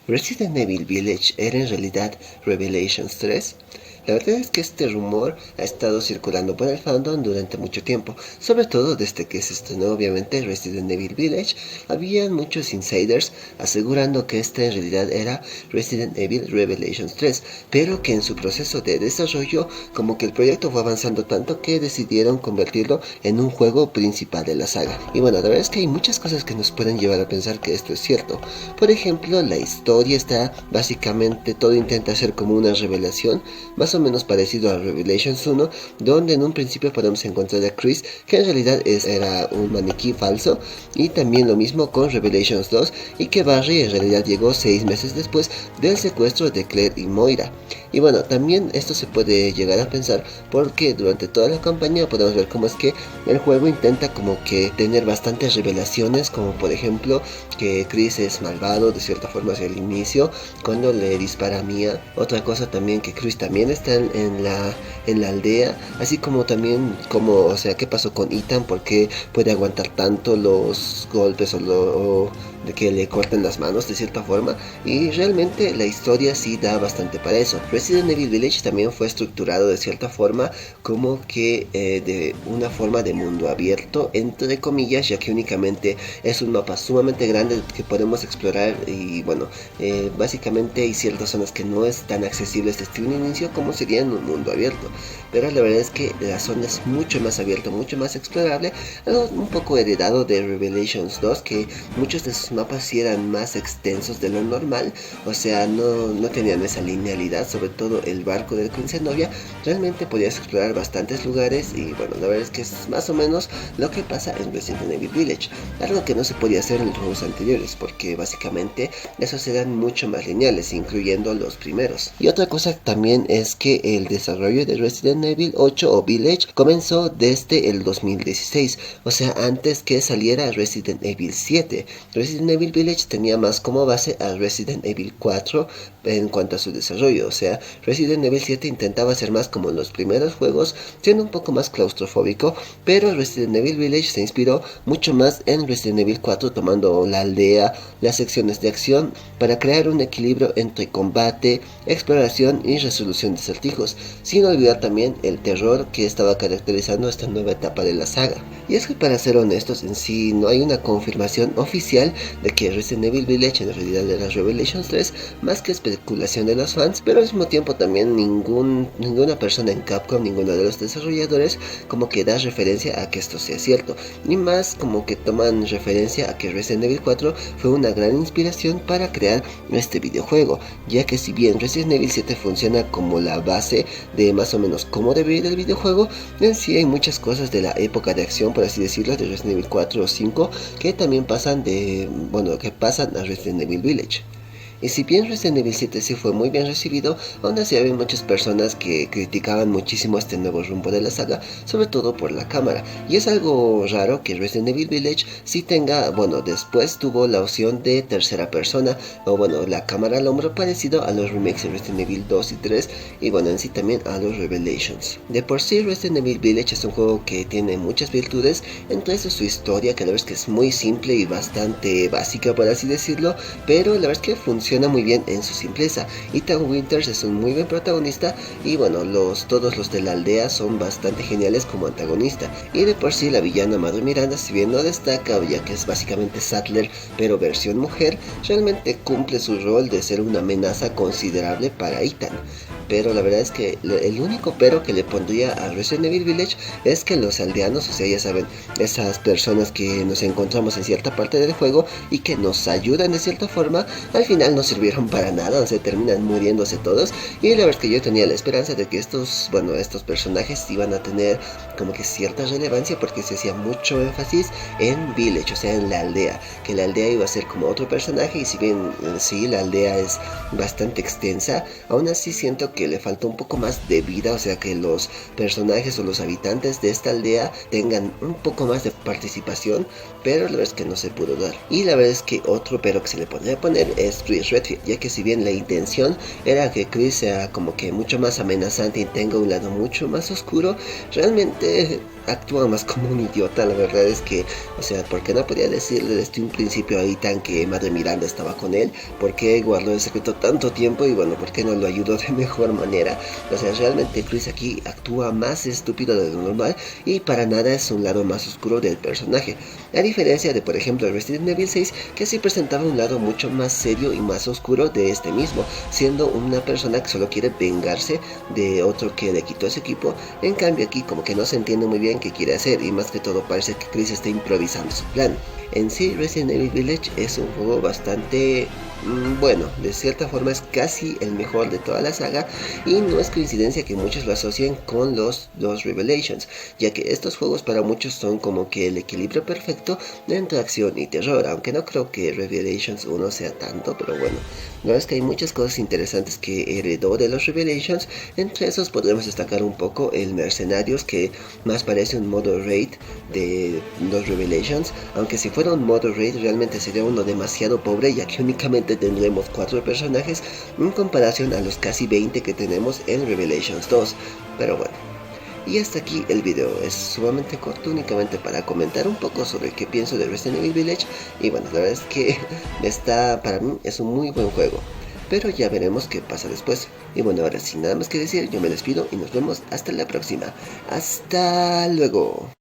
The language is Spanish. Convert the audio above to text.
¿Resident Evil Village era en realidad Revelations 3? La verdad es que este rumor ha estado circulando por el fandom durante mucho tiempo, sobre todo desde que se estrenó obviamente Resident Evil Village. Había muchos insiders asegurando que este en realidad era Resident Evil Revelations 3, pero que en su proceso de desarrollo como que el proyecto fue avanzando tanto que decidieron convertirlo en un juego principal de la saga. Y bueno, la verdad es que hay muchas cosas que nos pueden llevar a pensar que esto es cierto. Por ejemplo, la historia está básicamente, todo intenta ser como una revelación, más o menos parecido a Revelations 1, donde en un principio podemos encontrar a Chris, que en realidad era un maniquí falso, y también lo mismo con Revelations 2, y que Barry en realidad llegó 6 meses después del secuestro de Claire y Moira. Y bueno, también esto se puede llegar a pensar porque durante toda la campaña podemos ver cómo es que el juego intenta como que tener bastantes revelaciones, como por ejemplo que Chris es malvado de cierta forma hacia el inicio cuando le dispara a Mia. Otra cosa también, que Chris también está en la aldea, así como también como, o sea, qué pasó con Ethan, porque puede aguantar tanto los golpes o de que le corten las manos de cierta forma. Y realmente la historia sí da bastante para eso. Resident Evil Village también fue estructurado de cierta forma como que de una forma de mundo abierto entre comillas, ya que únicamente es un mapa sumamente grande que podemos explorar. Y bueno, básicamente hay ciertas zonas que no es tan accesibles desde un inicio como sería en un mundo abierto, pero la verdad es que la zona es mucho más abierta, mucho más explorable, algo un poco heredado de Revelations 2, que muchos de sus mapas sí eran más extensos de lo normal, o sea, no tenían esa linealidad, sobre todo el barco del Queen Zenobia. Realmente podías explorar bastantes lugares y bueno, la verdad es que es más o menos lo que pasa en Resident Evil Village, algo que no se podía hacer en los juegos anteriores, porque básicamente esos eran mucho más lineales, incluyendo los primeros. Y otra cosa también es que el desarrollo de Resident Evil 8 o Village comenzó desde el 2016, o sea, antes que saliera Resident Evil 7. Resident Evil Village tenía más como base a Resident Evil 4 en cuanto a su desarrollo, o sea, Resident Evil 7 intentaba ser más como los primeros juegos, siendo un poco más claustrofóbico, pero Resident Evil Village se inspiró mucho más en Resident Evil 4, tomando la aldea, las secciones de acción, para crear un equilibrio entre combate, exploración y resolución de acertijos, sin olvidar también el terror que estaba caracterizando esta nueva etapa de la saga. Y es que, para ser honestos, en sí no hay una confirmación oficial de que Resident Evil Village en realidad era Revelations 3, más que especulación de los fans, pero al mismo tiempo también ninguna persona en Capcom, ninguno de los desarrolladores como que da referencia a que esto sea cierto, ni más como que toman referencia a que Resident Evil 4 fue una gran inspiración para crear este videojuego, ya que si bien Resident Evil 7 funciona como la base de más o menos cómo debe ir el videojuego, en sí hay muchas cosas de la época de acción, por así decirlo, de Resident Evil 4 o 5 que también pasan a Resident Evil Village. Y si bien Resident Evil 7 sí fue muy bien recibido, aún así había muchas personas que criticaban muchísimo este nuevo rumbo de la saga, sobre todo por la cámara. Y es algo raro que Resident Evil Village sí tenga, bueno, después tuvo la opción de tercera persona, o bueno, la cámara al hombro, parecido a los remakes de Resident Evil 2 y 3, y bueno, en sí también a los Revelations. De por sí, Resident Evil Village es un juego que tiene muchas virtudes, entre eso su historia, que la verdad es que es muy simple y bastante básica, por así decirlo, pero la verdad es que funciona muy bien en su simpleza. Ethan Winters es un muy buen protagonista y bueno, todos los de la aldea son bastante geniales como antagonista. Y de por sí la villana Madre Miranda, si bien no destaca, ya que es básicamente Sattler pero versión mujer, realmente cumple su rol de ser una amenaza considerable para Ethan. Pero la verdad es que el único pero que le pondría a Resident Evil Village es que los aldeanos, o sea, ya saben, esas personas que nos encontramos en cierta parte del juego y que nos ayudan de cierta forma, al final no sirvieron para nada, o sea, terminan muriéndose todos. Y la verdad es que yo tenía la esperanza de que estos personajes iban a tener como que cierta relevancia, porque se hacía mucho énfasis en Village, o sea, en la aldea, que la aldea iba a ser como otro personaje. Y si bien sí, la aldea es bastante extensa, aún así siento que le falta un poco más de vida, o sea, que los personajes o los habitantes de esta aldea tengan un poco más de participación, pero la verdad es que no se pudo dar. Y la verdad es que otro pero que se le podría poner es Chris Redfield, ya que si bien la intención era que Chris sea como que mucho más amenazante y tenga un lado mucho más oscuro, realmente actúa más como un idiota. La verdad es que, o sea, ¿por qué no podía decirle desde un principio a Ethan que Madre Miranda estaba con él? ¿Por qué guardó el secreto tanto tiempo? Y bueno, ¿por qué no lo ayudó de mejor manera? O sea, realmente Chris aquí actúa más estúpido de lo normal y para nada es un lado más oscuro del personaje. A diferencia de, por ejemplo, Resident Evil 6, que sí presentaba un lado mucho más serio y más oscuro de este mismo, siendo una persona que solo quiere vengarse de otro que le quitó ese equipo. En cambio aquí como que no se entiende muy bien qué quiere hacer, y más que todo parece que Chris está improvisando su plan. En sí, Resident Evil Village es un juego bastante bueno, de cierta forma es casi el mejor de toda la saga, y no es coincidencia que muchos lo asocien con los Revelations, ya que estos juegos para muchos son como que el equilibrio perfecto entre acción y terror, aunque no creo que Revelations 1 sea tanto, pero bueno, la verdad es que hay muchas cosas interesantes que heredó de los Revelations. Entre esos podemos destacar un poco el Mercenarios, que más parece un modo raid de los Revelations, aunque si fuera un modo raid realmente sería uno demasiado pobre, ya que únicamente tendremos 4 personajes en comparación a los casi 20 que tenemos en Revelations 2, pero bueno. Y hasta aquí el video, es sumamente corto, únicamente para comentar un poco sobre qué pienso de Resident Evil Village. Y bueno, la verdad es que para mí es un muy buen juego, pero ya veremos qué pasa después. Y bueno, ahora sin nada más que decir, yo me despido y nos vemos hasta la próxima. Hasta luego.